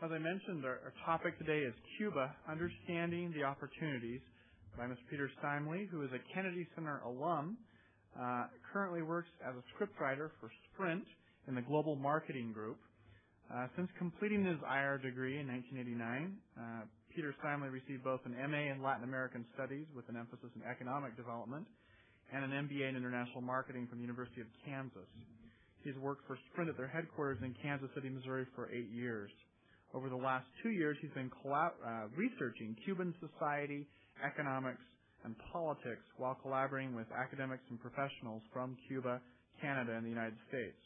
As I mentioned, our topic today is Cuba, Understanding the Opportunities by Mr. Peter Steinle, who is a Kennedy Center alum, currently works as a scriptwriter for Sprint in the Global Marketing Group. Since completing his IR degree in 1989, Peter Steinle received both an MA in Latin American Studies with an emphasis in economic development and an MBA in international marketing from the University of Kansas. He's worked for Sprint at their headquarters in Kansas City, Missouri for 8 years. Over the last 2 years, he's been researching Cuban society, economics, and politics while collaborating with academics and professionals from Cuba, Canada, and the United States.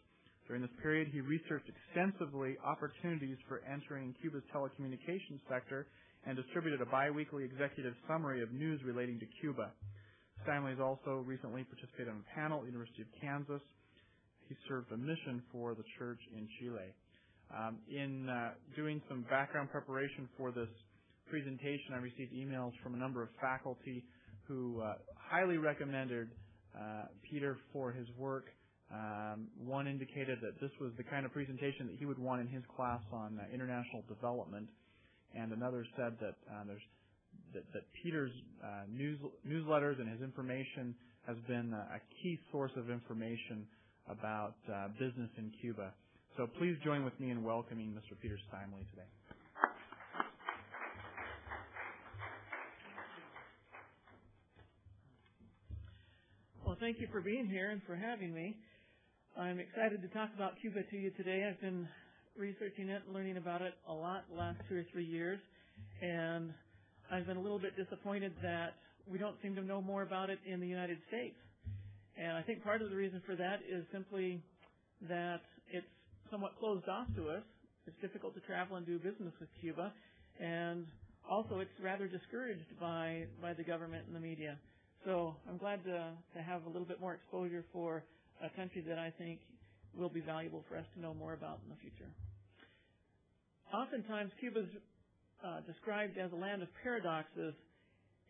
During this period, he researched extensively opportunities for entering Cuba's telecommunications sector and distributed a biweekly executive summary of news relating to Cuba. Steinle has also recently participated in a panel at the University of Kansas. He served a mission for the church in Chile. In doing some background preparation for this presentation, I received emails from a number of faculty who highly recommended Peter for his work. One indicated that this was the kind of presentation that he would want in his class on international development, and another said that that Peter's newsletters and his information has been a key source of information about business in Cuba. So please join with me in welcoming Mr. Peter Steinle today. Well, thank you for being here and for having me. I'm excited to talk about Cuba to you today. I've been researching it and learning about it a lot the last 2 or 3 years, and I've been a little bit disappointed that we don't seem to know more about it in the United States. And I think part of the reason for that is simply that it's somewhat closed off to us. It's difficult to travel and do business with Cuba, and also it's rather discouraged by the government and the media. So I'm glad to have a little bit more exposure for a country that I think will be valuable for us to know more about in the future. Oftentimes, Cuba's described as a land of paradoxes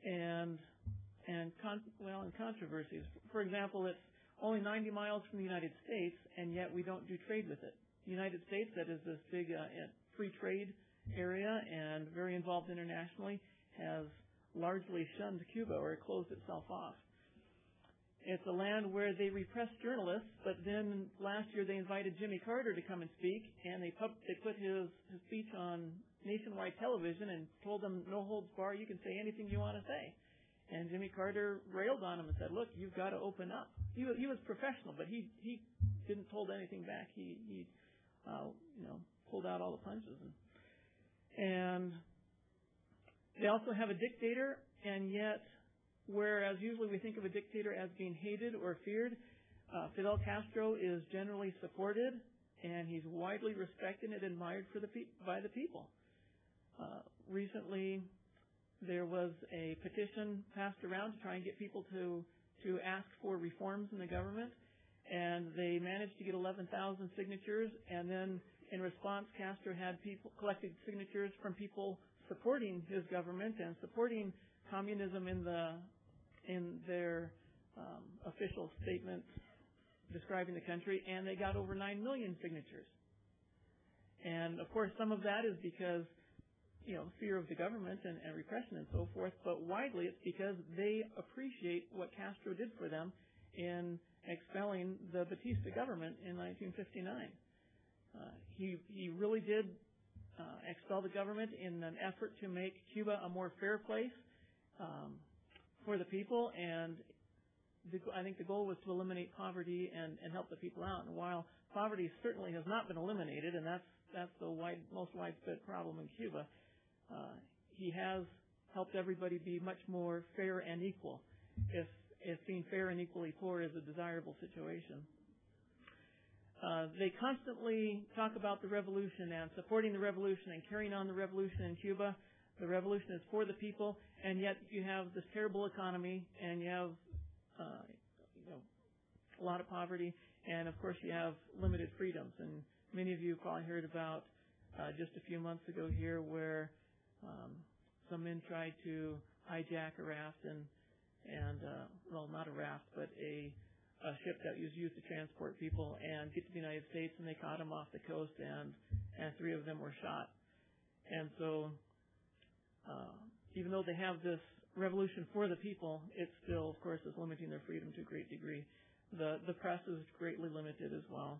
and controversies. For example, it's only 90 miles from the United States, and yet we don't do trade with it. The United States, that is this big free trade area and very involved internationally, has largely shunned Cuba or closed itself off. It's a land where they repress journalists, but then last year they invited Jimmy Carter to come and speak, and they put his speech on nationwide television and told him, no holds barred, you can say anything you want to say. And Jimmy Carter railed on him and said, look, you've got to open up. He was professional, but he didn't hold anything back. He pulled out all the punches. And they also have a dictator, and yet, whereas usually we think of a dictator as being hated or feared, Fidel Castro is generally supported, and he's widely respected and admired by the people. Recently, there was a petition passed around to try and get people to ask for reforms in the government, and they managed to get 11,000 signatures, and then in response, Castro had collected signatures from people supporting his government and supporting communism in their official statement describing the country, and they got over 9 million signatures. And of course, some of that is because fear of the government and repression and so forth, but widely it's because they appreciate what Castro did for them in expelling the Batista government in 1959. He really did expel the government in an effort to make Cuba a more fair place for the people, and I think the goal was to eliminate poverty and help the people out. And while poverty certainly has not been eliminated, and that's the most widespread problem in Cuba, he has helped everybody be much more fair and equal, if being fair and equally poor is a desirable situation. They constantly talk about the revolution and supporting the revolution and carrying on the revolution in Cuba. The revolution is for the people, and yet you have this terrible economy, and you have a lot of poverty, and of course you have limited freedoms. And many of you probably heard about just a few months ago here where some men tried to hijack a raft and not a raft, but a ship that was used to transport people and get to the United States, and they caught them off the coast, and 3 of them were shot. And so, even though they have this revolution for the people, it still, of course, is limiting their freedom to a great degree. The press is greatly limited as well.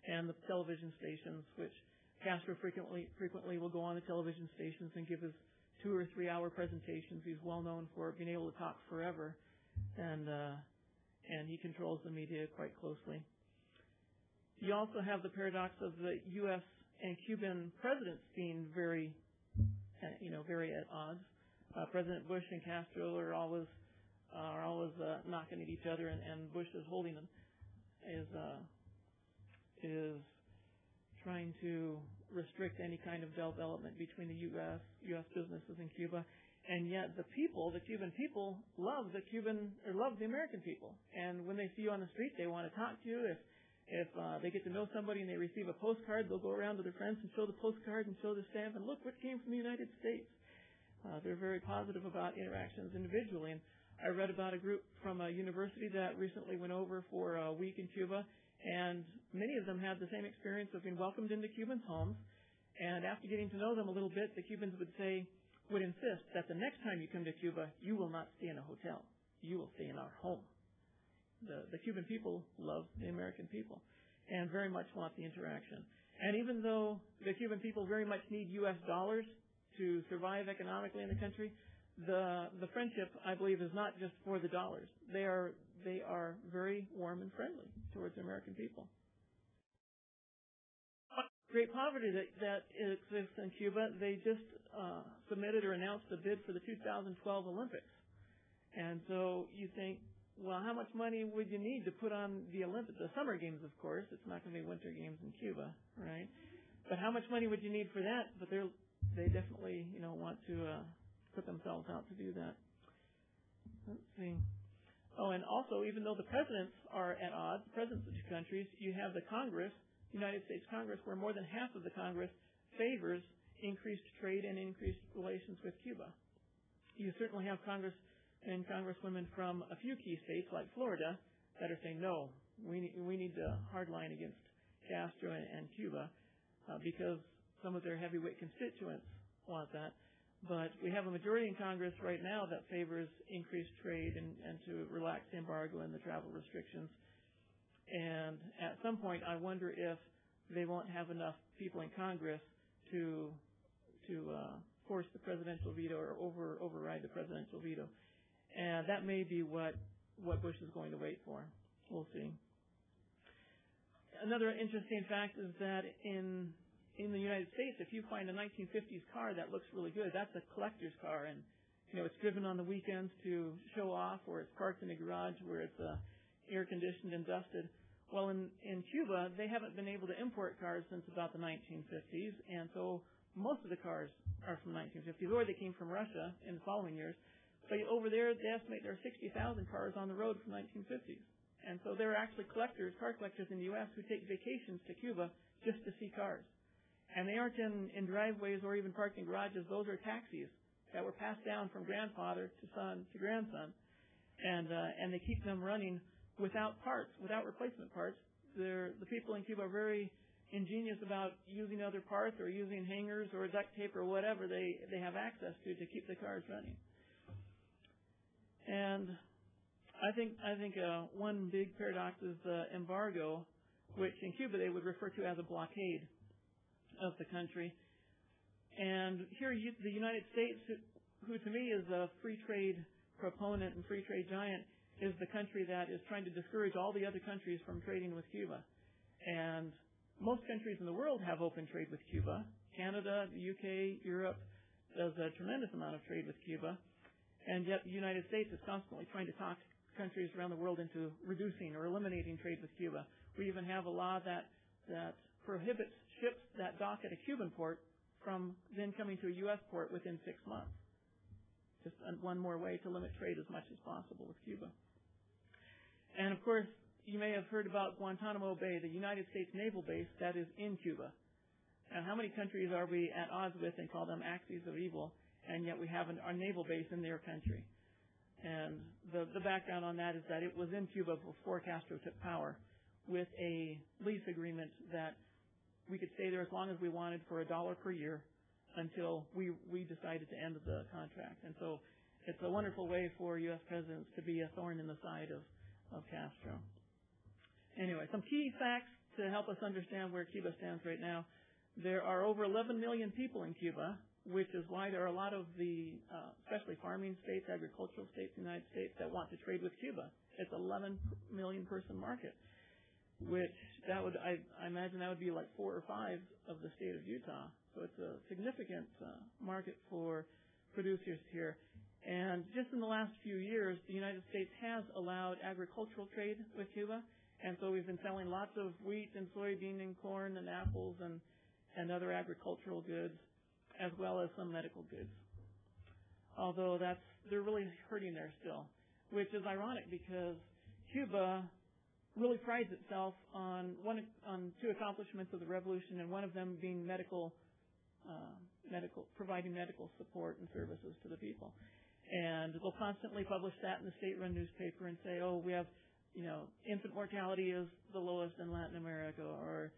And the television stations, which Castro frequently will go on the television stations and give his 2 or 3 hour presentations. He's well known for being able to talk forever, and he controls the media quite closely. You also have the paradox of the U.S. and Cuban presidents being very at odds. President Bush and Castro are always knocking at each other, and Bush is trying to restrict any kind of development between the U.S. businesses and Cuba. And yet the Cuban people love the American people. And when they see you on the street, they want to talk to you. If they get to know somebody and they receive a postcard, they'll go around to their friends and show the postcard and show the stamp and look what came from the United States. They're very positive about interactions individually. And I read about a group from a university that recently went over for a week in Cuba, and many of them had the same experience of being welcomed into Cubans' homes. And after getting to know them a little bit, the Cubans would insist that the next time you come to Cuba, you will not stay in a hotel. You will stay in our home. The Cuban people love the American people and very much want the interaction. And even though the Cuban people very much need U.S. dollars to survive economically in the country, the friendship, I believe, is not just for the dollars. They are very warm and friendly towards the American people. Great poverty that exists in Cuba, they just submitted or announced a bid for the 2012 Olympics. And so you think, well, how much money would you need to put on the Olympics? The summer games, of course. It's not going to be winter games in Cuba, right? But how much money would you need for that? But they definitely, want to put themselves out to do that. Let's see. Oh, and also, even though the presidents are at odds, presidents of two countries, you have the Congress, United States Congress, where more than half of the Congress favors increased trade and increased relations with Cuba. You certainly have Congress and congresswomen from a few key states like Florida that are saying, no, we need to hardline against Castro and Cuba because some of their heavyweight constituents want that. But we have a majority in Congress right now that favors increased trade and to relax the embargo and the travel restrictions. And at some point, I wonder if they won't have enough people in Congress to force the presidential veto or override the presidential veto. And that may be what Bush is going to wait for. We'll see. Another interesting fact is that in the United States, if you find a 1950s car that looks really good, that's a collector's car, and it's driven on the weekends to show off, or it's parked in a garage where it's air conditioned and dusted. Well, in Cuba, they haven't been able to import cars since about the 1950s, and so most of the cars are from 1950s, or they came from Russia in the following years. But over there, they estimate there are 60,000 cars on the road from 1950s. And so there are actually car collectors in the U.S. who take vacations to Cuba just to see cars. And they aren't in driveways or even parked in garages. Those are taxis that were passed down from grandfather to son to grandson. And they keep them running without parts, without replacement parts. The people in Cuba are very ingenious about using other parts or using hangers or duct tape or whatever they have access to keep the cars running. And I think one big paradox is the embargo, which in Cuba they would refer to as a blockade of the country. And here the United States, who to me is a free trade proponent and free trade giant, is the country that is trying to discourage all the other countries from trading with Cuba. And most countries in the world have open trade with Cuba. Canada, the UK, Europe does a tremendous amount of trade with Cuba. And yet the United States is constantly trying to talk countries around the world into reducing or eliminating trade with Cuba. We even have a law that prohibits ships that dock at a Cuban port from then coming to a U.S. port within 6 months. Just one more way to limit trade as much as possible with Cuba. And of course, you may have heard about Guantanamo Bay, the United States naval base that is in Cuba. And how many countries are we at odds with and call them axes of evil, and yet we have our naval base in their country? And the background on that is that it was in Cuba before Castro took power with a lease agreement that we could stay there as long as we wanted for $1 per year, until we decided to end the contract. And so it's a wonderful way for U.S. presidents to be a thorn in the side of Castro. Anyway, some key facts to help us understand where Cuba stands right now. There are over 11 million people in Cuba, which is why there are a lot of the, especially farming states, agricultural states in the United States that want to trade with Cuba. It's 11 million person market, which that would, I imagine that would be like 4 or 5 of the state of Utah. So it's a significant market for producers here. And just in the last few years, the United States has allowed agricultural trade with Cuba. And so we've been selling lots of wheat and soybean and corn and apples and other agricultural goods, as well as some medical goods. Although they're really hurting there still, which is ironic because Cuba really prides itself on 2 accomplishments of the revolution, and one of them being providing medical support and services to the people. And they'll constantly publish that in the state-run newspaper and say, oh, we have, infant mortality is the lowest in Latin America, or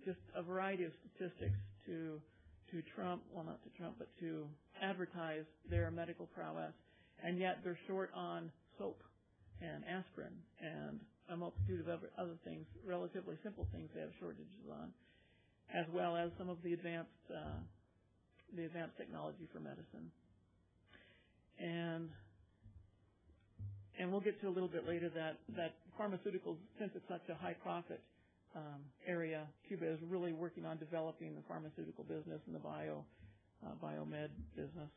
just a variety of statistics to Trump, well, not to Trump, but to advertise their medical prowess. And yet they're short on soap and aspirin and a multitude of other things, relatively simple things they have shortages on, as well as some of the advanced technology for medicine. And we'll get to a little bit later that pharmaceuticals, since it's such a high profit area, Cuba is really working on developing the pharmaceutical business and the biomed business.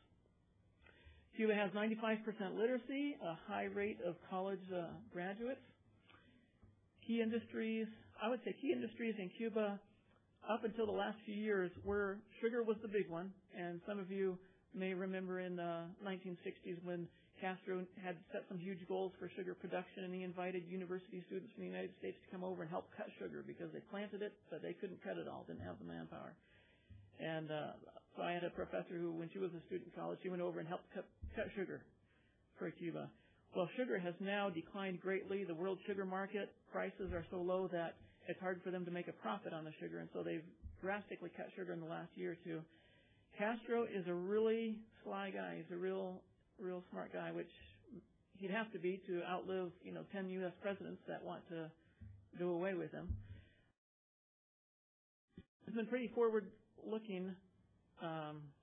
Cuba has 95% literacy, a high rate of college graduates. Key industries in Cuba up until the last few years were sugar was the big one, and some of you may remember in the 1960s when Castro had set some huge goals for sugar production, and he invited university students from the United States to come over and help cut sugar because they planted it, but they couldn't cut it all, didn't have the manpower. And so I had a professor who, when she was a student in college, she went over and helped cut sugar for Cuba. Well, sugar has now declined greatly. The world sugar market prices are so low that it's hard for them to make a profit on the sugar, and so they've drastically cut sugar in the last year or two. Castro is a really sly guy. He's a real smart guy, which he'd have to be to outlive, 10 U.S. presidents that want to do away with him. It's been pretty forward-looking.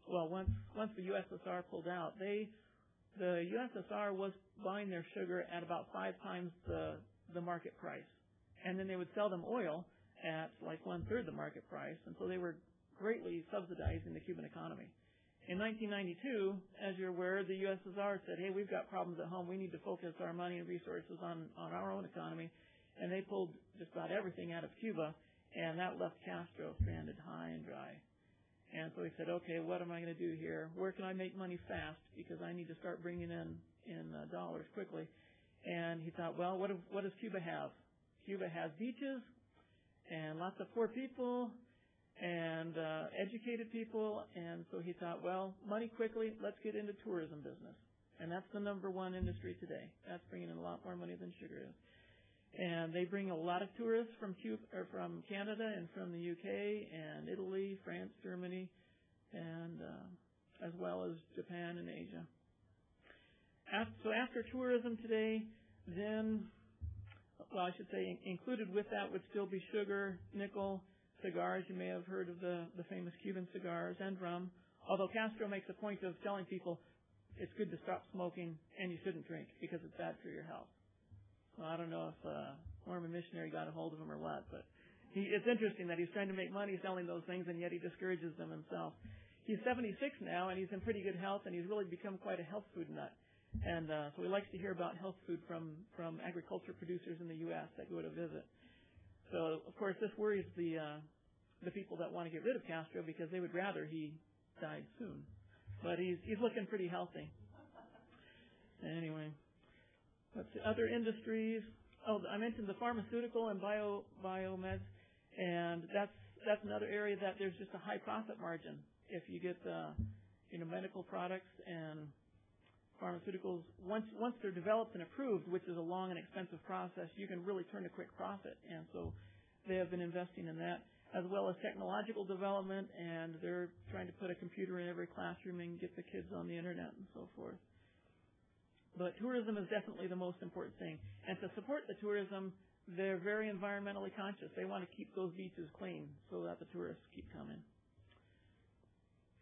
Once the USSR pulled out, the USSR was buying their sugar at about 5 times the market price, and then they would sell them oil at like 1/3 the market price, and so they were greatly subsidizing the Cuban economy. In 1992, as you're aware, the USSR said, hey, we've got problems at home. We need to focus our money and resources on our own economy. And they pulled just about everything out of Cuba, and that left Castro stranded high and dry. And so he said, okay, what am I going to do here? Where can I make money fast? Because I need to start bringing in dollars quickly. And he thought, well, what does Cuba have? Cuba has beaches and lots of poor people and educated people, and so he thought, well, money quickly, let's get into tourism business. And that's the number one industry today. That's bringing in a lot more money than sugar is. And they bring a lot of tourists from from Canada and from the UK and Italy, France, Germany, and as well as Japan and Asia. So after tourism today, then, I should say included with that would still be sugar, nickel, cigars. You may have heard of the famous Cuban cigars, and rum. Although Castro makes a point of telling people it's good to stop smoking and you shouldn't drink because it's bad for your health. Well, I don't know if a Mormon missionary got a hold of him or what, but it's interesting that he's trying to make money selling those things, and yet he discourages them himself. He's 76 now, and he's in pretty good health, and he's really become quite a health food nut. And so he likes to hear about health food from agriculture producers in the U.S. that go to visit. So, of course, this worries the people that want to get rid of Castro because they would rather he died soon. But he's looking pretty healthy. Anyway, let's see, other industries. Oh, I mentioned the pharmaceutical and biomeds, and that's another area that there's just a high profit margin. If you get medical products and pharmaceuticals, once they're developed and approved, which is a long and expensive process, you can really turn a quick profit. And so they have been investing in that, as well as technological development, and they're trying to put a computer in every classroom and get the kids on the internet and so forth. But tourism is definitely the most important thing. And to support the tourism, they're very environmentally conscious. They want to keep those beaches clean so that the tourists keep coming.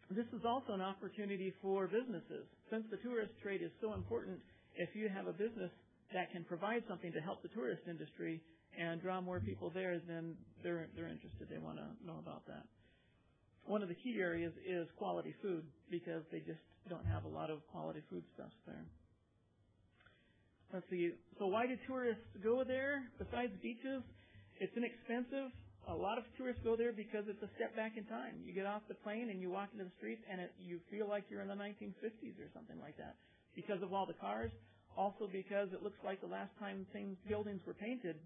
This is also an opportunity for businesses. Since the tourist trade is so important, if you have a business that can provide something to help the tourist industry and draw more people there, then they're interested. They want to know about that. One of the key areas is quality food, because they just don't have a lot of quality foodstuffs there. Let's see. So why do tourists go there besides beaches? It's inexpensive. A lot of tourists go there because it's a step back in time. You get off the plane and you walk into the streets and you feel like you're in the 1950s or something like that because of all the cars. Also because it looks like the last time buildings were painted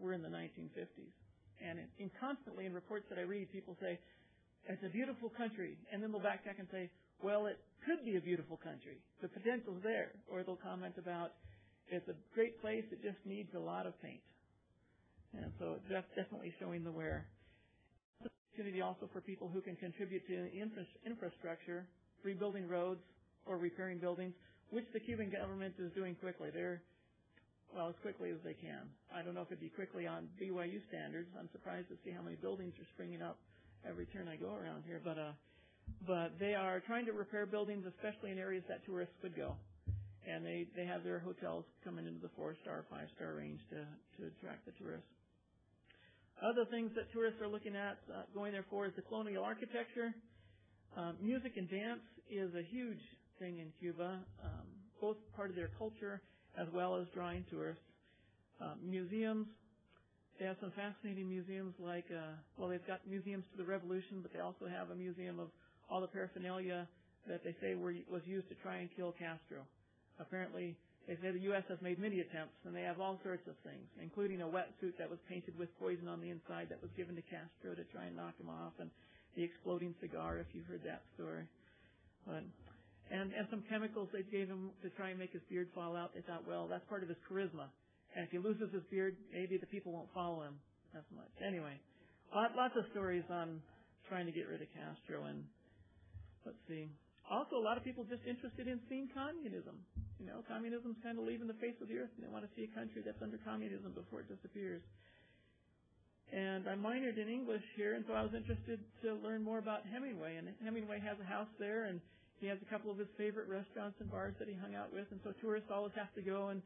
were in the 1950s. And constantly in reports that I read, people say, it's a beautiful country. And then they'll backtrack and say, well, it could be a beautiful country. The potential's there. Or they'll comment about, it's a great place, it just needs a lot of paint. And so that's definitely showing the where. It's an opportunity also for people who can contribute to infrastructure, rebuilding roads or repairing buildings, which the Cuban government is doing quickly. As quickly as they can. I don't know if it'd be quickly on BYU standards. I'm surprised to see how many buildings are springing up every turn I go around here. But they are trying to repair buildings, especially in areas that tourists would go. And they have their hotels coming into the 4-star, 5-star range to attract the tourists. Other things that tourists are looking at going there for is the colonial architecture. Music and dance is a huge thing in Cuba, both part of their culture as well as drawing tourists. Museums, they have some fascinating museums like, they've got museums to the Revolution, but they also have a museum of all the paraphernalia that they say was used to try and kill Castro. Apparently, they say the U.S. has made many attempts, and they have all sorts of things, including a wetsuit that was painted with poison on the inside that was given to Castro to try and knock him off, and the exploding cigar, if you've heard that story. And some chemicals they gave him to try and make his beard fall out. They thought, well, that's part of his charisma. And if he loses his beard, maybe the people won't follow him as much. Anyway, lots of stories on trying to get rid of Castro. And let's see. Also, a lot of people just interested in seeing communism. You know, communism's kind of leaving the face of the earth, and they want to see a country that's under communism before it disappears. And I minored in English here, and so I was interested to learn more about Hemingway. And Hemingway has a house there, and he has a couple of his favorite restaurants and bars that he hung out with. And so tourists always have to go and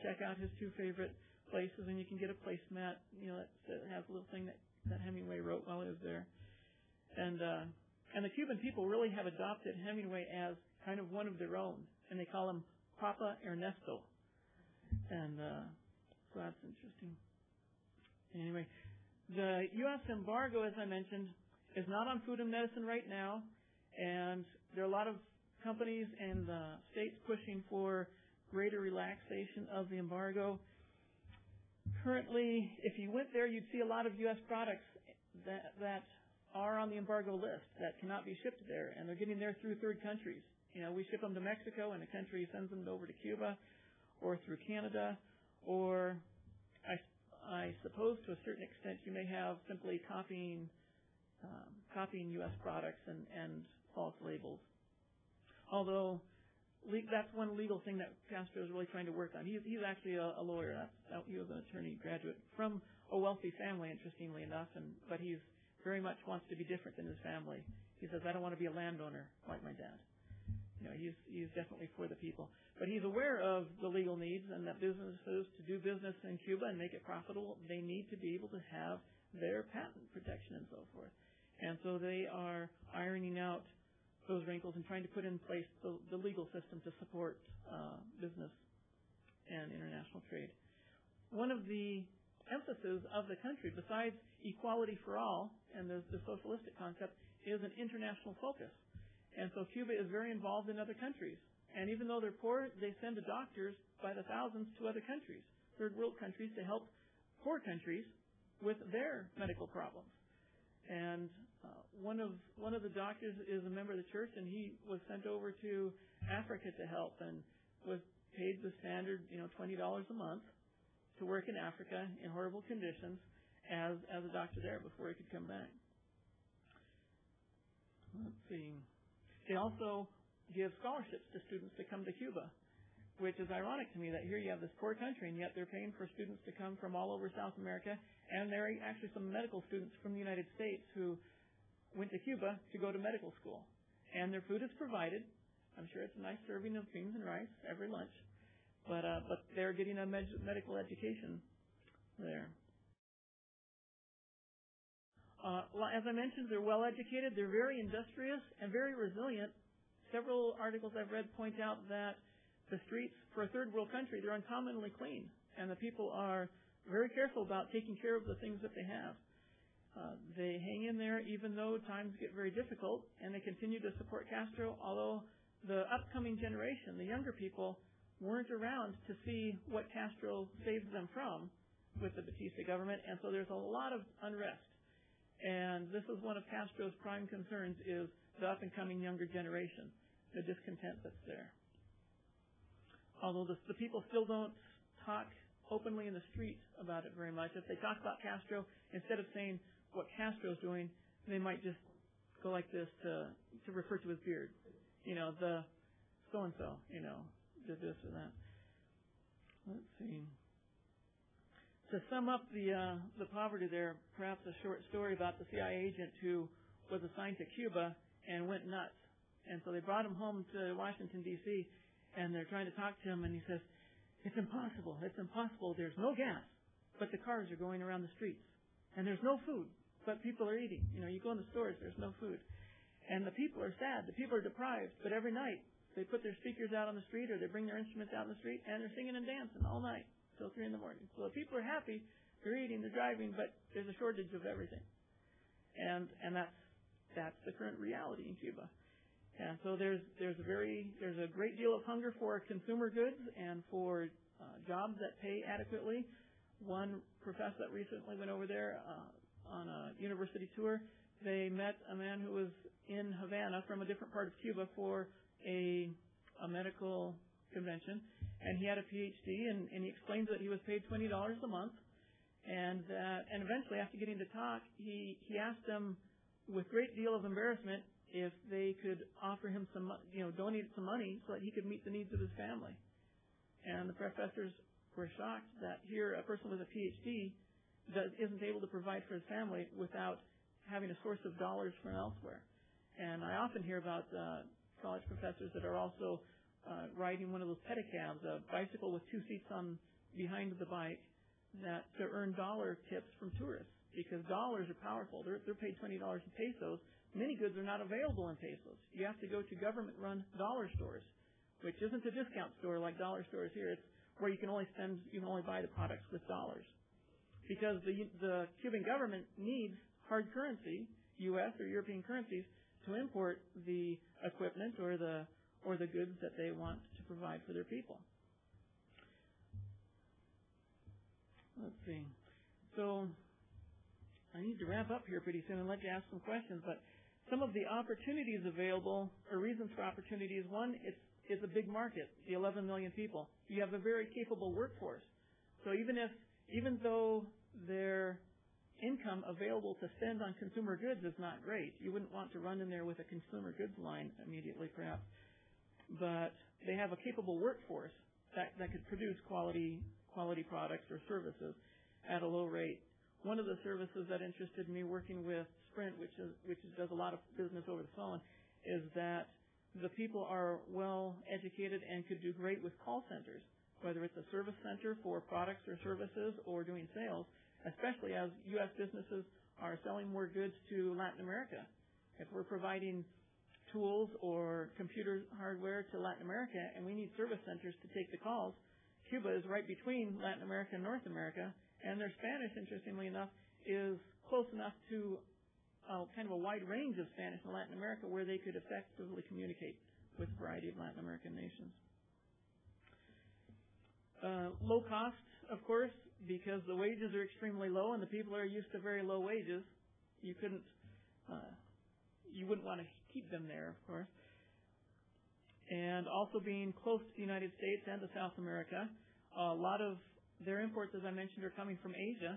check out his two favorite places, and you can get a placemat, that has a little thing that Hemingway wrote while he was there. And the Cuban people really have adopted Hemingway as kind of one of their own, and they call him Papa Ernesto. And so that's interesting. Anyway, the U.S. embargo, as I mentioned, is not on food and medicine right now, and there are a lot of companies and states pushing for greater relaxation of the embargo. Currently, if you went there, you'd see a lot of U.S. products that are on the embargo list that cannot be shipped there, and they're getting there through third countries. We ship them to Mexico, and the country sends them over to Cuba, or through Canada, or I suppose to a certain extent you may have simply copying U.S. products and false labels. Although that's one legal thing that Castro is really trying to work on. He's actually a lawyer. He was an attorney graduate from a wealthy family, interestingly enough, but he's very much wants to be different than his family. He says, I don't want to be a landowner like my dad. He's definitely for the people. But he's aware of the legal needs and that businesses, to do business in Cuba and make it profitable, they need to be able to have their patent protection and so forth. And so they are ironing out those wrinkles and trying to put in place the legal system to support business and international trade. One of the emphasis of the country, besides equality for all and the socialistic concept, is an international focus. And so Cuba is very involved in other countries. And even though they're poor, they send the doctors by the thousands to other countries, third world countries, to help poor countries with their medical problems. And one of the doctors is a member of the church, and he was sent over to Africa to help and was paid the standard, $20 a month to work in Africa in horrible conditions. as a doctor there before he could come back. Let's see. They also give scholarships to students to come to Cuba, which is ironic to me that here you have this poor country, and yet they're paying for students to come from all over South America, and there are actually some medical students from the United States who went to Cuba to go to medical school. And their food is provided. I'm sure it's a nice serving of beans and rice every lunch, but they're getting a medical education there. As I mentioned, they're well educated, they're very industrious, and very resilient. Several articles I've read point out that the streets for a third world country, they're uncommonly clean, and the people are very careful about taking care of the things that they have. They hang in there even though times get very difficult, and they continue to support Castro, although the upcoming generation, the younger people, weren't around to see what Castro saved them from with the Batista government, and so there's a lot of unrest. And this is one of Castro's prime concerns, is the up-and-coming younger generation, the discontent that's there. Although the people still don't talk openly in the street about it very much. If they talk about Castro, instead of saying what Castro's doing, they might just go like this to refer to his beard. The so-and-so, did this or that. Let's see. To sum up the poverty there, perhaps a short story about the CIA agent who was assigned to Cuba and went nuts. And so they brought him home to Washington, D.C., and they're trying to talk to him, and he says, it's impossible. There's no gas, but the cars are going around the streets. And there's no food, but people are eating. You go in the stores, there's no food. And the people are sad. The people are deprived. But every night, they put their speakers out on the street, or they bring their instruments out on the street, and they're singing and dancing all night till 3 in the morning. So the people are happy, they're eating, they're driving, but there's a shortage of everything. And that's the current reality in Cuba. And so there's a great deal of hunger for consumer goods and for jobs that pay adequately. One professor that recently went over there on a university tour, they met a man who was in Havana from a different part of Cuba for a medical convention, and he had a PhD, and he explained that he was paid $20 a month, and eventually, after getting to talk, he asked them with great deal of embarrassment if they could offer him some, donate some money so that he could meet the needs of his family. And the professors were shocked that here a person with a PhD isn't able to provide for his family without having a source of dollars from elsewhere. And I often hear about college professors that are also riding one of those pedicabs, a bicycle with 2 seats on behind the bike, that to earn dollar tips from tourists, because dollars are powerful. They're paid $20 in pesos. Many goods are not available in pesos. You have to go to government-run dollar stores, which isn't a discount store like dollar stores here. It's where you can only buy the products with dollars, because the Cuban government needs hard currency, U.S. or European currencies, to import the equipment or the goods that they want to provide for their people. Let's see. So I need to wrap up here pretty soon and let you ask some questions. But some of the opportunities available, or reasons for opportunities, one, it's a big market, the 11 million people. You have a very capable workforce. So even though their income available to spend on consumer goods is not great, you wouldn't want to run in there with a consumer goods line immediately, perhaps. But they have a capable workforce that could produce quality products or services at a low rate. One of the services that interested me working with Sprint, which does a lot of business over the phone, is that the people are well educated and could do great with call centers, whether it's a service center for products or services or doing sales, especially as U.S. businesses are selling more goods to Latin America. If we're providing tools or computer hardware to Latin America and we need service centers to take the calls, Cuba is right between Latin America and North America, and their Spanish, interestingly enough, is close enough to kind of a wide range of Spanish in Latin America where they could effectively communicate with a variety of Latin American nations. Low cost, of course, because the wages are extremely low and the people are used to very low wages. You wouldn't want to keep them there, of course. And also being close to the United States and to South America, a lot of their imports, as I mentioned, are coming from Asia,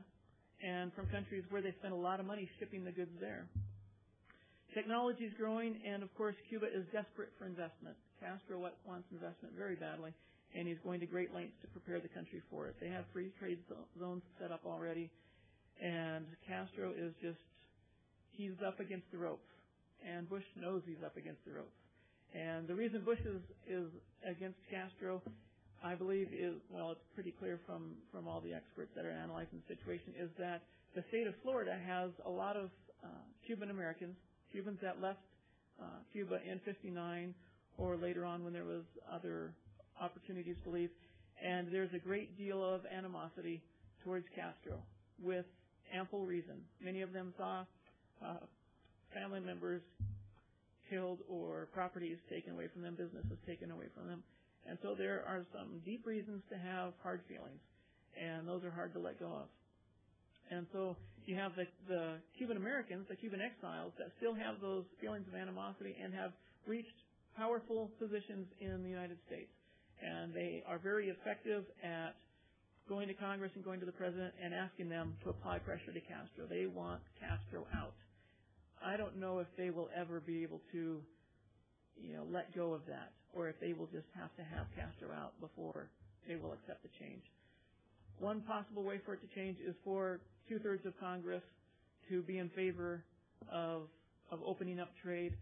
and from countries where they spend a lot of money shipping the goods there. Technology is growing, and of course, Cuba is desperate for investment. Castro wants investment very badly, and he's going to great lengths to prepare the country for it. They have free trade zones set up already, and Castro is he's up against the ropes, and Bush knows he's up against the ropes. And the reason Bush is against Castro, I believe, is, well, it's pretty clear from all the experts that are analyzing the situation, is that the state of Florida has a lot of Cuban Americans, Cubans that left Cuba in '59 or later on when there was other opportunities to leave, and there's a great deal of animosity towards Castro with ample reason. Many of them saw family members killed or properties taken away from them, businesses taken away from them. And so there are some deep reasons to have hard feelings, and those are hard to let go of. And so you have the Cuban Americans, the Cuban exiles, that still have those feelings of animosity and have reached powerful positions in the United States. And they are very effective at going to Congress and going to the president and asking them to apply pressure to Castro. They want Castro out. I don't know if they will ever be able to, let go of that, or if they will just have to have Castro out before they will accept the change. One possible way for it to change is for 2/3 of Congress to be in favor of opening up trade.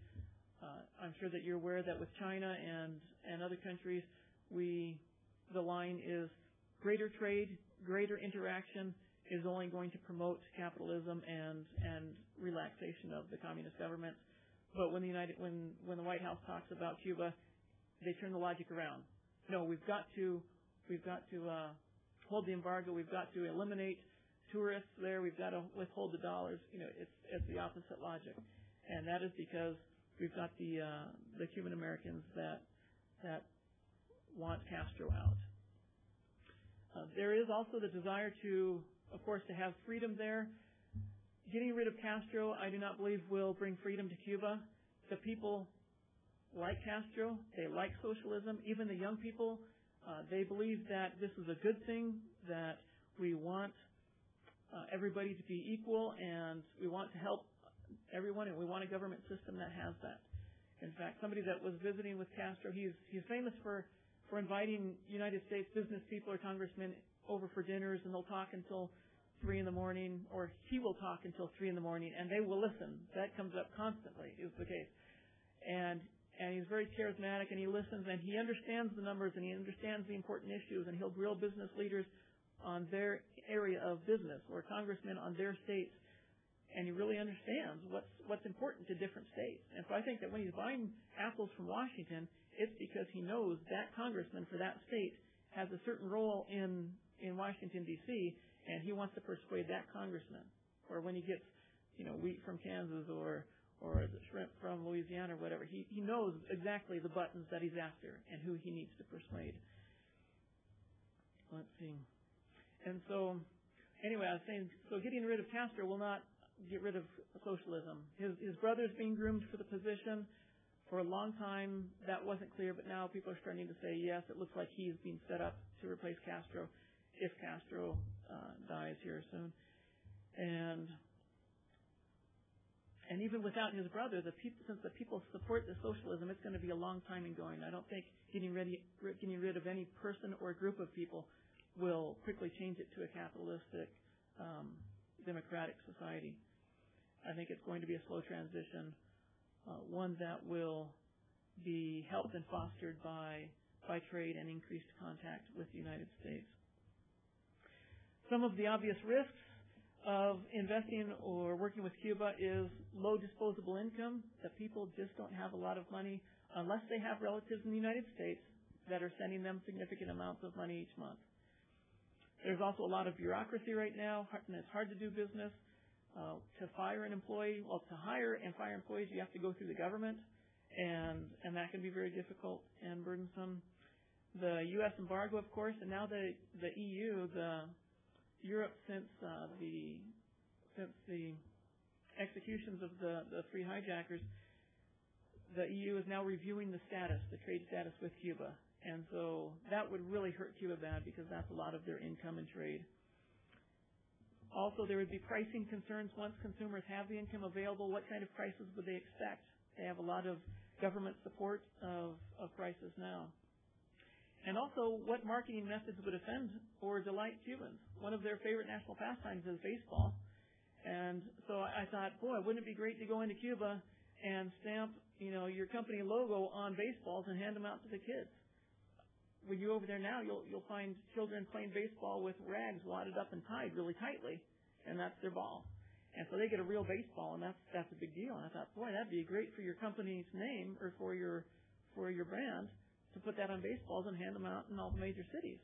I'm sure that you're aware that with China and other countries, the line is greater trade, greater interaction is only going to promote capitalism and relaxation of the communist government. But when the White House talks about Cuba, they turn the logic around. No, we've got to hold the embargo. We've got to eliminate tourists there. We've got to withhold the dollars. It's the opposite logic, and that is because we've got the Cuban Americans that want Castro out. There is also the desire to have freedom there. Getting rid of Castro, I do not believe, will bring freedom to Cuba. The people like Castro. They like socialism. Even the young people, they believe that this is a good thing, that we want everybody to be equal, and we want to help everyone, and we want a government system that has that. In fact, somebody that was visiting with Castro, he's famous for inviting United States business people or congressmen over for dinners, and they'll talk until 3 in the morning, or he will talk until 3 in the morning, and they will listen. That comes up constantly, is the case. And he's very charismatic, and he listens, and he understands the numbers, and he understands the important issues, and he'll grill business leaders on their area of business, or congressmen on their states, and he really understands what's important to different states. And so I think that when he's buying apples from Washington, it's because he knows that congressman for that state has a certain role in Washington, D.C., and he wants to persuade that congressman. Or when he gets, wheat from Kansas or the shrimp from Louisiana or whatever, he knows exactly the buttons that he's after and who he needs to persuade. Let's see. And so, anyway, I was saying, so getting rid of Castro will not get rid of socialism. His brother's being groomed for the position. For a long time, that wasn't clear, but now people are starting to say, yes, it looks like he's being set up to replace Castro if Castro dies here soon. And even without his brother, since the people support the socialism, it's going to be a long time in going. I don't think getting rid of any person or group of people will quickly change it to a capitalistic, democratic society. I think it's going to be a slow transition, one that will be helped and fostered by trade and increased contact with the United States. Some of the obvious risks of investing or working with Cuba is low disposable income. The people just don't have a lot of money unless they have relatives in the United States that are sending them significant amounts of money each month. There's also a lot of bureaucracy right now, and it's hard to do business. To hire and fire employees, you have to go through the government, and that can be very difficult and burdensome. The U.S. embargo, of course, and now the EU, Europe, since the executions of the three hijackers, the EU is now reviewing the trade status with Cuba. And so that would really hurt Cuba bad because that's a lot of their income and trade. Also, there would be pricing concerns. Once consumers have the income available, what kind of prices would they expect? They have a lot of government support of prices now. And also, what marketing methods would offend or delight Cubans? One of their favorite national pastimes is baseball. And so I thought, boy, wouldn't it be great to go into Cuba and stamp, your company logo on baseballs and hand them out to the kids? When you're over there now, you'll find children playing baseball with rags wadded up and tied really tightly, and that's their ball. And so they get a real baseball, and that's a big deal. And I thought, boy, that'd be great for your company's name or for your brand to put that on baseballs and hand them out in all the major cities.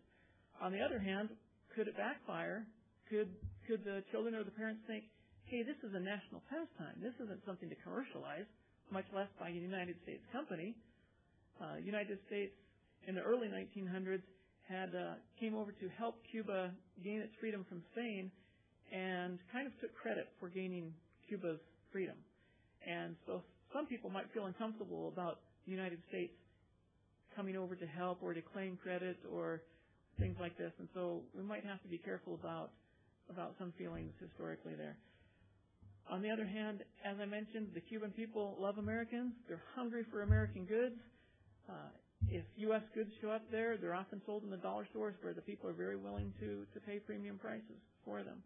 On the other hand, could it backfire? Could the children or the parents think, hey, this is a national pastime. This isn't something to commercialize, much less by a United States company. United States in the early 1900s came over to help Cuba gain its freedom from Spain and kind of took credit for gaining Cuba's freedom. And so some people might feel uncomfortable about the United States coming over to help or to claim credit or things like this. And so we might have to be careful about some feelings historically there. On the other hand, as I mentioned, the Cuban people love Americans. They're hungry for American goods. If U.S. goods show up there, they're often sold in the dollar stores where the people are very willing to pay premium prices for them.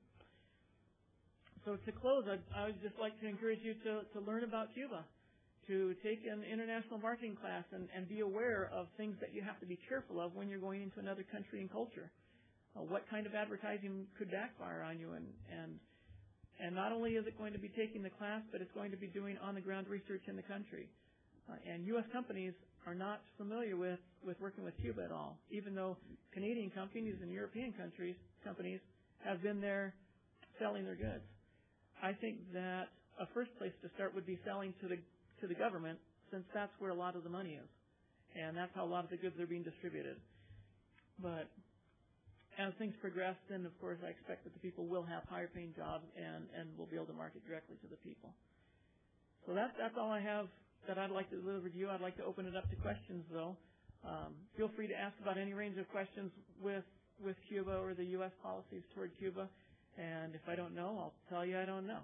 So to close, I would just like to encourage you to learn about Cuba, to take an international marketing class and be aware of things that you have to be careful of when you're going into another country and culture. What kind of advertising could backfire on you? And not only is it going to be taking the class, but it's going to be doing on-the-ground research in the country. And U.S. companies are not familiar with working with Cuba at all, even though Canadian companies and European companies have been there selling their goods. I think that a first place to start would be selling to the government, since that's where a lot of the money is. And that's how a lot of the goods are being distributed. But as things progress, then of course I expect that the people will have higher paying jobs and will be able to market directly to the people. So that's all I have that I'd like to deliver to you. I'd like to open it up to questions though. Feel free to ask about any range of questions with Cuba or the U.S. policies toward Cuba. And if I don't know, I'll tell you I don't know.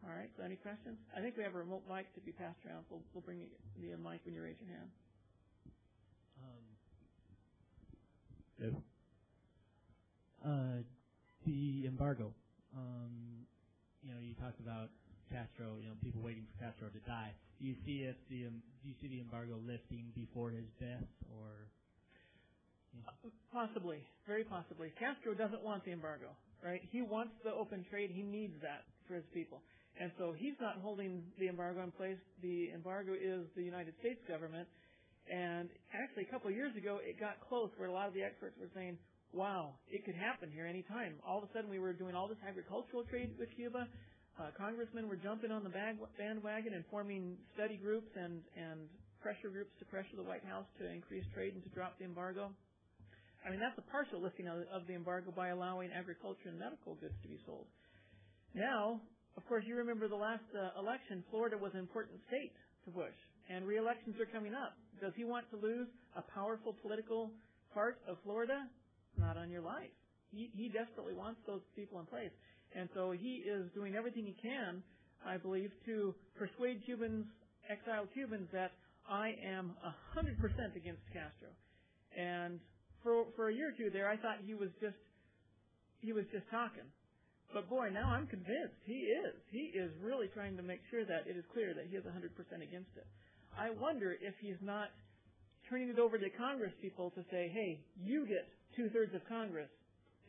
All right, so any questions? I think we have a remote mic to be passed around, so we'll bring the mic when you raise your hand. The embargo. You talked about Castro, people waiting for Castro to die. Do you see the embargo lifting before his death, or? Possibly, very possibly. Castro doesn't want the embargo, right? He wants the open trade. He needs that for his people. And so he's not holding the embargo in place. The embargo is the United States government. And actually, a couple of years ago, it got close where a lot of the experts were saying, wow, it could happen here any time. All of a sudden, we were doing all this agricultural trade with Cuba. Congressmen were jumping on the bandwagon and forming study groups and pressure groups to pressure the White House to increase trade and to drop the embargo. I mean, that's a partial lifting of the embargo by allowing agriculture and medical goods to be sold. Now, of course, you remember the last election, Florida was an important state to Bush, and re-elections are coming up. Does he want to lose a powerful political part of Florida? Not on your life. He desperately wants those people in place. And so he is doing everything he can, I believe, to persuade exiled Cubans that I am 100% against Castro. And for a year or two there, I thought he was just talking. But boy, now I'm convinced he is. He is really trying to make sure that it is clear that he is 100% against it. I wonder if he's not turning it over to Congress people to say, hey, you get 2/3 of Congress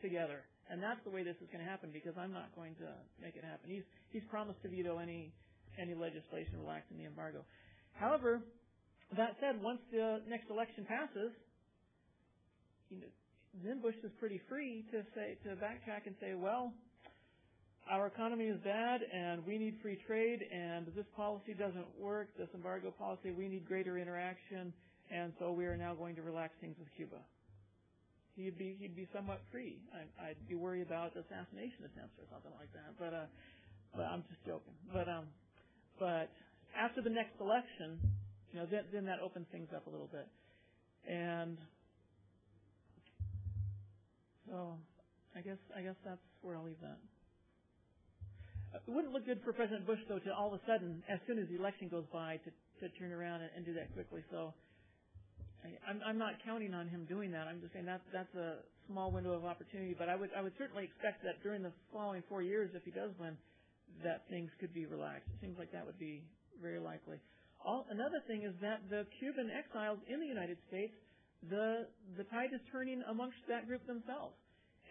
together. And that's the way this is going to happen, because I'm not going to make it happen. He's promised to veto any legislation relaxing the embargo. However, that said, once the next election passes, then Bush is pretty free to backtrack and say, well, our economy is bad and we need free trade, and this policy doesn't work, this embargo policy, we need greater interaction, and so we are now going to relax things with Cuba. He'd be somewhat free. I'd be worried about assassination attempts or something like that, but I'm just joking. But after the next election, then that opens things up a little bit, and so I guess that's where I'll leave that. It wouldn't look good for President Bush, though, to all of a sudden, as soon as the election goes by, to turn around and do that quickly. So I'm not counting on him doing that. I'm just saying that's a small window of opportunity. But I would certainly expect that during the following 4 years, if he does win, that things could be relaxed. It seems like that would be very likely. Another thing is that the Cuban exiles in the United States, the tide is turning amongst that group themselves.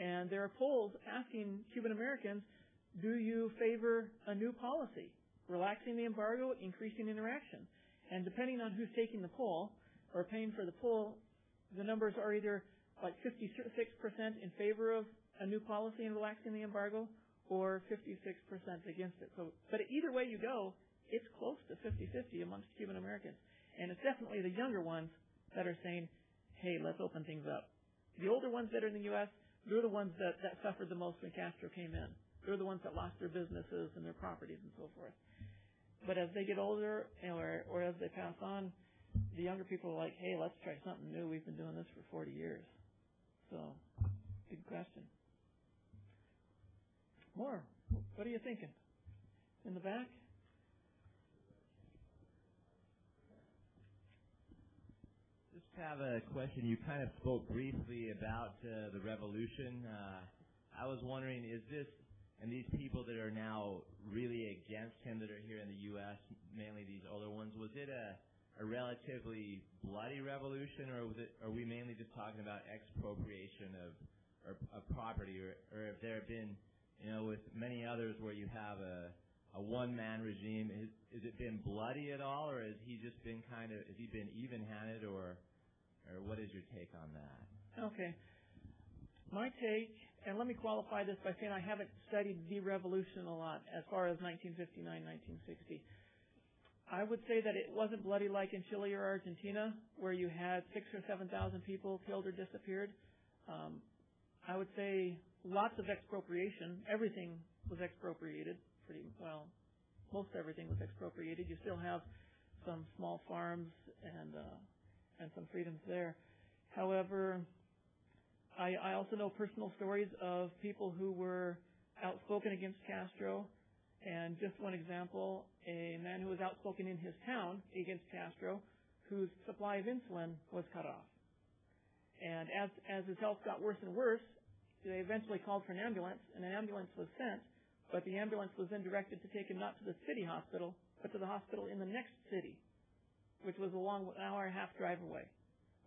And there are polls asking Cuban Americans, do you favor a new policy, relaxing the embargo, increasing interaction? And depending on who's taking the poll or paying for the poll, the numbers are either like 56% in favor of a new policy and relaxing the embargo or 56% against it. So, but either way you go, it's close to 50-50 amongst Cuban Americans. And it's definitely the younger ones that are saying, hey, let's open things up. The older ones that are in the U.S., they're the ones that suffered the most when Castro came in. They're the ones that lost their businesses and their properties and so forth. But as they get older or as they pass on, the younger people are like, hey, let's try something new. We've been doing this for 40 years. So, good question. More. What are you thinking? In the back? Just have a question. You kind of spoke briefly about the revolution. I was wondering, is this, and these people that are now really against him that are here in the U.S., mainly these older ones, was it a relatively bloody revolution, or are we mainly just talking about expropriation of property, or have there been, with many others where you have a one-man regime, has it been bloody at all, or has he just been has he been even-handed, or what is your take on that? Okay. My take, and let me qualify this by saying I haven't studied the revolution a lot as far as 1959, 1960. I would say that it wasn't bloody like in Chile or Argentina, where you had 6,000 or 7,000 people killed or disappeared. I would say lots of expropriation. Everything was expropriated pretty well. Most everything was expropriated. You still have some small farms and some freedoms there. However, I also know personal stories of people who were outspoken against Castro. And just one example, a man who was outspoken in his town against Castro, whose supply of insulin was cut off. And as his health got worse and worse, they eventually called for an ambulance, and an ambulance was sent, but the ambulance was then directed to take him not to the city hospital, but to the hospital in the next city, which was a long hour-and-a-half drive away.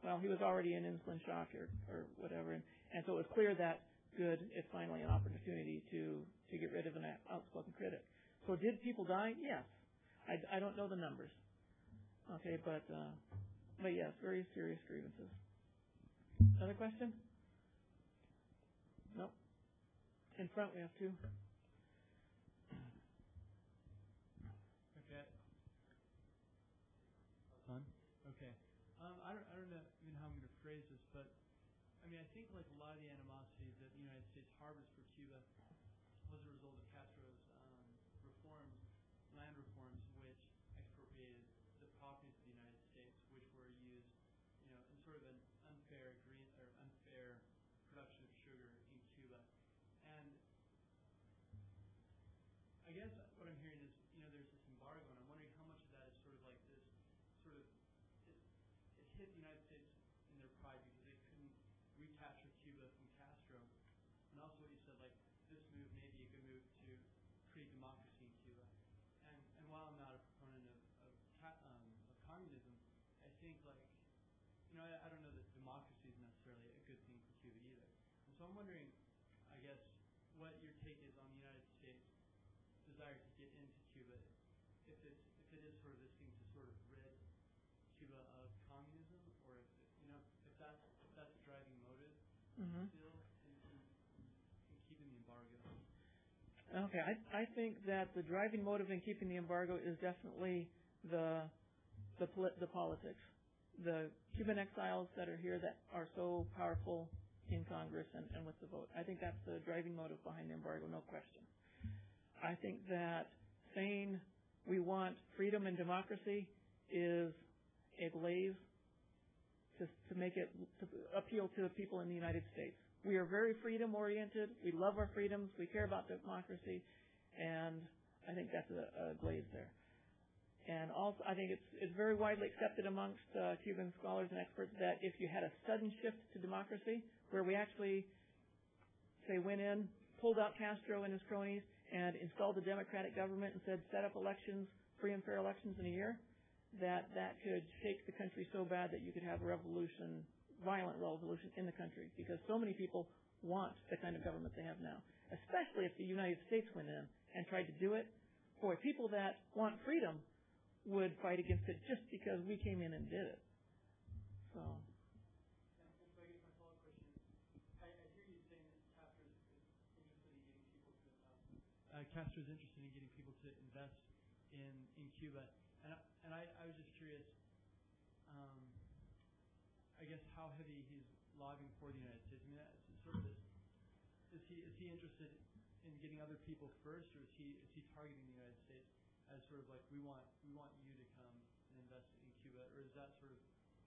Well, he was already in insulin shock or whatever, and so it was clear that good, it's finally an opportunity to get rid of an outspoken critic. So did people die? Yes. I don't know the numbers. Okay, but yes, very serious grievances. Another question? Nope. In front we have two. Okay. On? Okay. I don't know even how I'm going to phrase this, but I mean, I think like a lot of the animosity that the United States harbors for Cuba was a result of Castro's reforms, land reforms, which expropriated the properties of the United States, which were used, in sort of an unfair production of sugar in Cuba. And I guess what I'm hearing is, there's this embargo, and I'm wondering how much of that is sort of like this, it hit the United States in their pride because they couldn't recapture Cuba from Castro. And also what you said, like, this move may be a good move to create democracy in Cuba. And while I'm not a proponent of communism, I think, like, I don't know that democracy is necessarily a good thing for Cuba either. And so I'm wondering, I guess, what your take is on the United States' desire to get into Cuba, if it is sort of this thing to sort of rid Cuba of communism, or if that's a driving motive still in keeping the embargo. Okay, I think that the driving motive in keeping the embargo is definitely the politics. The Cuban exiles that are here that are so powerful in Congress and with the vote. I think that's the driving motive behind the embargo, no question. I think that saying we want freedom and democracy is a blaze to make it, to appeal to the people in the United States. We are very freedom-oriented. We love our freedoms. We care about democracy. and I think that's a glaze there. And also, I think it's very widely accepted amongst Cuban scholars and experts that if you had a sudden shift to democracy, where we actually, say, went in, pulled out Castro and his cronies, and installed a democratic government and said, set up elections, free and fair elections in a year, that could shake the country so bad that you could have a revolution, violent revolution in the country, because so many people want the kind of government they have now, especially if the United States went in and tried to do it. Boy, people that want freedom would fight against it just because we came in and did it. So. And so I guess my follow-up question, I hear you saying that Castro is interested in getting people to invest in Cuba, and I was just curious, I guess how heavy he's lobbying for the United States. I mean, that's sort of is he interested in getting other people first, or is he targeting the United States as sort of like we want you to come and invest in Cuba, or is that sort of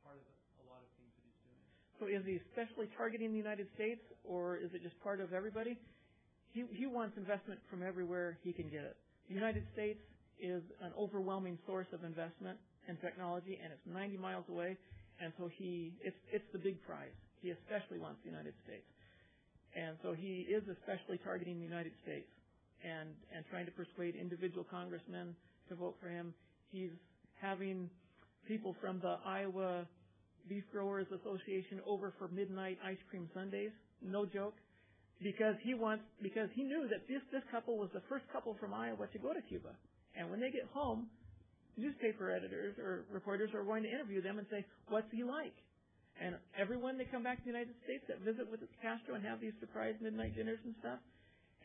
part of a lot of things that he's doing? So is he especially targeting the United States, or is it just part of everybody? He wants investment from everywhere he can get it. The United States is an overwhelming source of investment and technology, and it's 90 miles away, and so it's the big prize. He especially wants the United States. And so he is especially targeting the United States and trying to persuade individual congressmen to vote for him. He's having people from the Iowa Beef Growers Association over for midnight ice cream sundaes. No joke. Because he knew that this couple was the first couple from Iowa to go to Cuba. And when they get home, newspaper editors or reporters are going to interview them and say, what's he like? And everyone they come back to the United States that visit with Castro and have these surprise midnight dinners and stuff,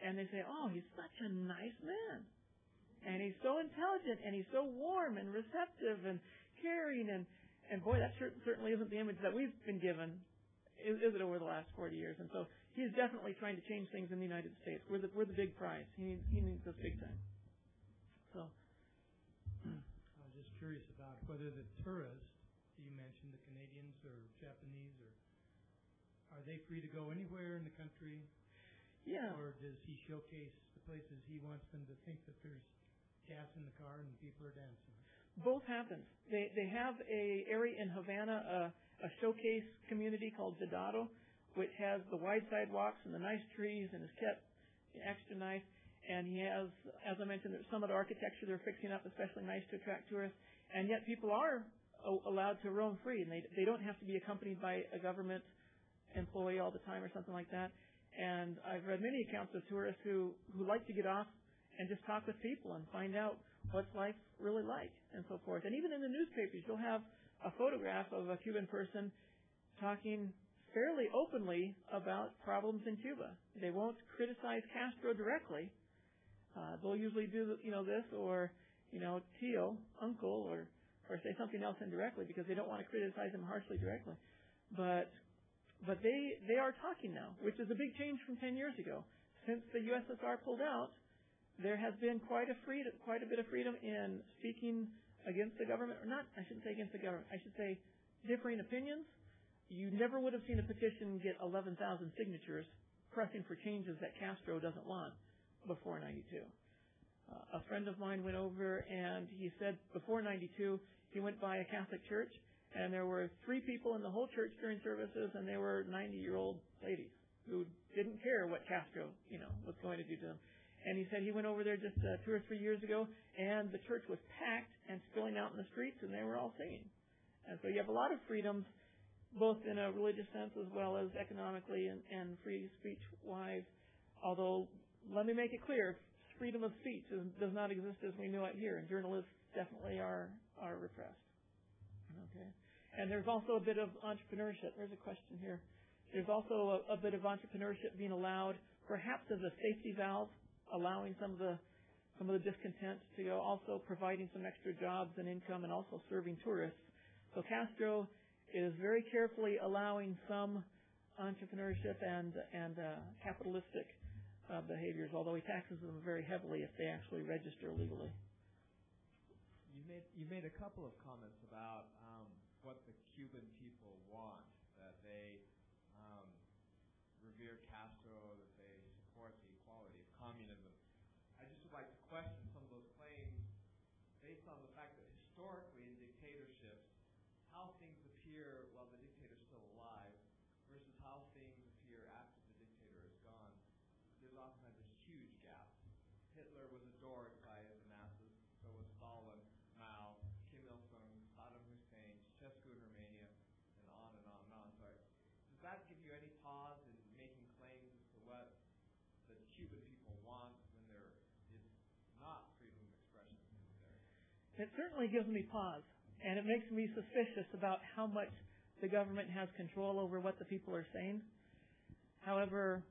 and they say, oh, he's such a nice man. And he's so intelligent, and he's so warm and receptive and caring. And boy, that certainly isn't the image that we've been given, is it, over the last 40 years. And so he's definitely trying to change things in the United States. We're the big prize. He needs us big time. So I was just curious about whether the tourists, you mentioned the Canadians or Japanese, or are they free to go anywhere in the country? Yeah. Or does he showcase the places he wants them to think that there's gas in the car and people are dancing? Both happens. They have a area in Havana, a showcase community called Vedado, which has the wide sidewalks and the nice trees and is kept extra nice. And he has, as I mentioned, some of the architecture they're fixing up, especially nice to attract tourists. And yet people are allowed to roam free, and they don't have to be accompanied by a government employee all the time or something like that. And I've read many accounts of tourists who like to get off and just talk with people and find out what's life really like and so forth. And even in the newspapers, you'll have a photograph of a Cuban person talking fairly openly about problems in Cuba. They won't criticize Castro directly. They'll usually do, this or, tío, uncle, or say something else indirectly because they don't want to criticize him harshly directly. But they are talking now, which is a big change from 10 years ago. Since the USSR pulled out, there has been quite a bit of freedom in speaking against the government, or not, I shouldn't say against the government, I should say differing opinions. You never would have seen a petition get 11,000 signatures pressing for changes that Castro doesn't want before 92. A friend of mine went over and he said before 92 he went by a Catholic church and there were 3 people in the whole church during services, and they were 90-year-old ladies who didn't care what Castro, was going to do to them. And he said he went over there just 2 or 3 years ago, and the church was packed and spilling out in the streets, and they were all singing. And so you have a lot of freedoms, both in a religious sense as well as economically and free speech-wise. Although, let me make it clear, freedom of speech does not exist as we know it here, and journalists definitely are repressed. Okay. And there's also a bit of entrepreneurship. There's a question here. There's also a bit of entrepreneurship being allowed, perhaps as a safety valve, allowing some of the discontent to go, also providing some extra jobs and income, and also serving tourists. So Castro is very carefully allowing some entrepreneurship and capitalistic behaviors, although he taxes them very heavily if they actually register legally. You made a couple of comments about what the Cuban people want, that they revere Castro, that they support the equality of communism. I just would like it certainly gives me pause, and it makes me suspicious about how much the government has control over what the people are saying. However,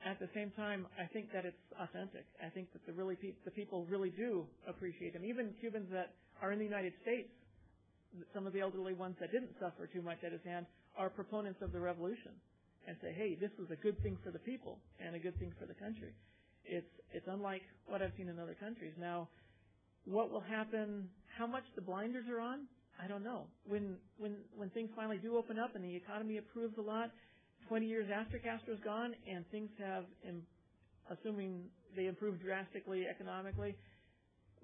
at the same time, I think that it's authentic. I think that the people really do appreciate him. Even Cubans that are in the United States, some of the elderly ones that didn't suffer too much at his hand, are proponents of the revolution and say, hey, this was a good thing for the people and a good thing for the country. It's unlike what I've seen in other countries. Now, what will happen, how much the blinders are on, I don't know. When things finally do open up and the economy improves a lot, 20 years after Castro's gone and things have, assuming they improve drastically economically,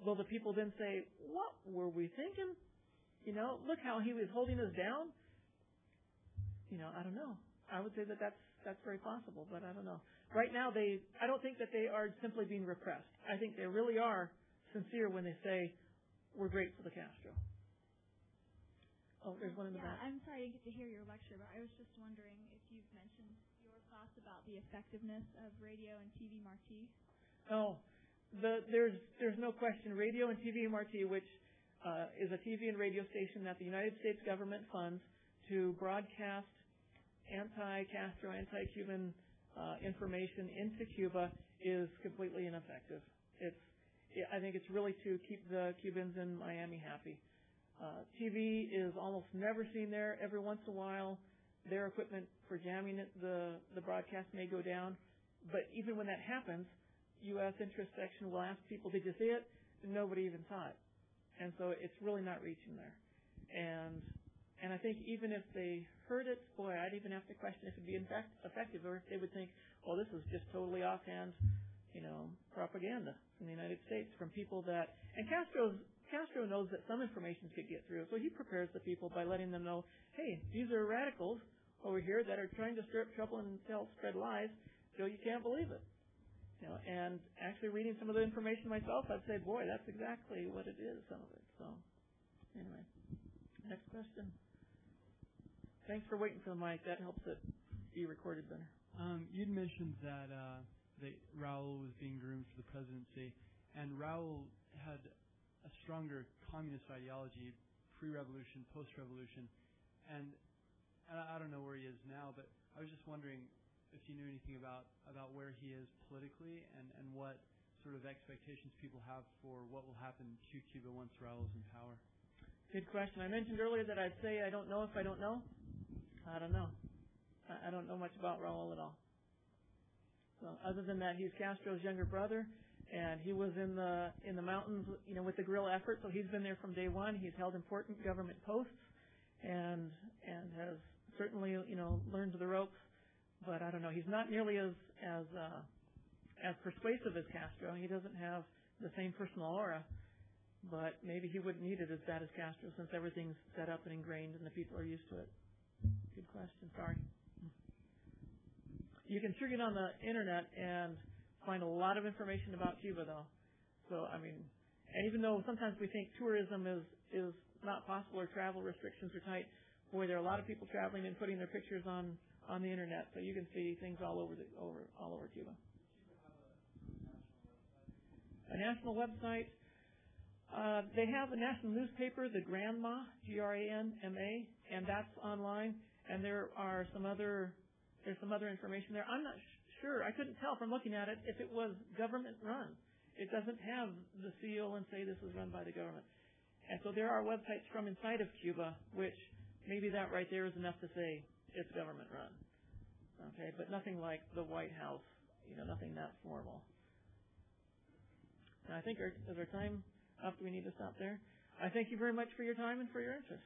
will the people then say, what were we thinking? Look how he was holding us down. I don't know. I would say that that's very possible, but I don't know. Right now, I don't think that they are simply being repressed. I think they really are sincere when they say, we're grateful to Castro. Oh, there's one in the back. I'm sorry I didn't get to hear your lecture, but I was just wondering if you've mentioned your thoughts about the effectiveness of Radio and TV Marti. Oh, there's no question. Radio and TV Marti, which is a TV and radio station that the United States government funds to broadcast anti-Castro, anti-Cuban information into Cuba, is completely ineffective. I think it's really to keep the Cubans in Miami happy. TV is almost never seen there. Every once in a while, their equipment for jamming the broadcast may go down. But even when that happens, U.S. interest section will ask people, did you see it? And nobody even saw it. And so it's really not reaching there. And I think even if they heard it, boy, I'd even have to question if it would be effective, or if they would think, well, this is just totally offhand, propaganda from the United States, from people that, and Castro knows that some information could get through, so he prepares the people by letting them know, hey, these are radicals over here that are trying to stir up trouble and spread lies, so you can't believe it. And actually reading some of the information myself, I'd say, boy, that's exactly what it is, some of it. So, anyway, next question. Thanks for waiting for the mic. That helps it be recorded better. You'd mentioned that Raul was being groomed for the presidency, and Raul had a stronger communist ideology pre-revolution, post-revolution, and I don't know where he is now, but I was just wondering if you knew anything about where he is politically and what sort of expectations people have for what will happen to Cuba once Raul's in power. Good question. I mentioned earlier that I'd say I don't know if I don't know. I don't know. I don't know much about Raul at all. So other than that, he's Castro's younger brother, and he was in the mountains, with the guerrilla effort. So he's been there from day one. He's held important government posts, and has certainly learned the ropes. But I don't know. He's not nearly as persuasive as Castro. He doesn't have the same personal aura. But maybe he wouldn't need it as bad as Castro, since everything's set up and ingrained and the people are used to it. Good question. Sorry. You can sure get on the internet and find a lot of information about Cuba, though. So, and even though sometimes we think tourism is not possible or travel restrictions are tight, boy, there are a lot of people traveling and putting their pictures on the internet, so you can see things all over Cuba. A national website. They have a national newspaper, the Granma, Granma, and that's online. And there's some other information there. I'm not sure. I couldn't tell from looking at it if it was government run. It doesn't have the seal and say this is run by the government. And so there are websites from inside of Cuba, which maybe that right there is enough to say it's government run. Okay, but nothing like the White House, nothing that formal. And I think is our time up? Do we need to stop there? I thank you very much for your time and for your interest.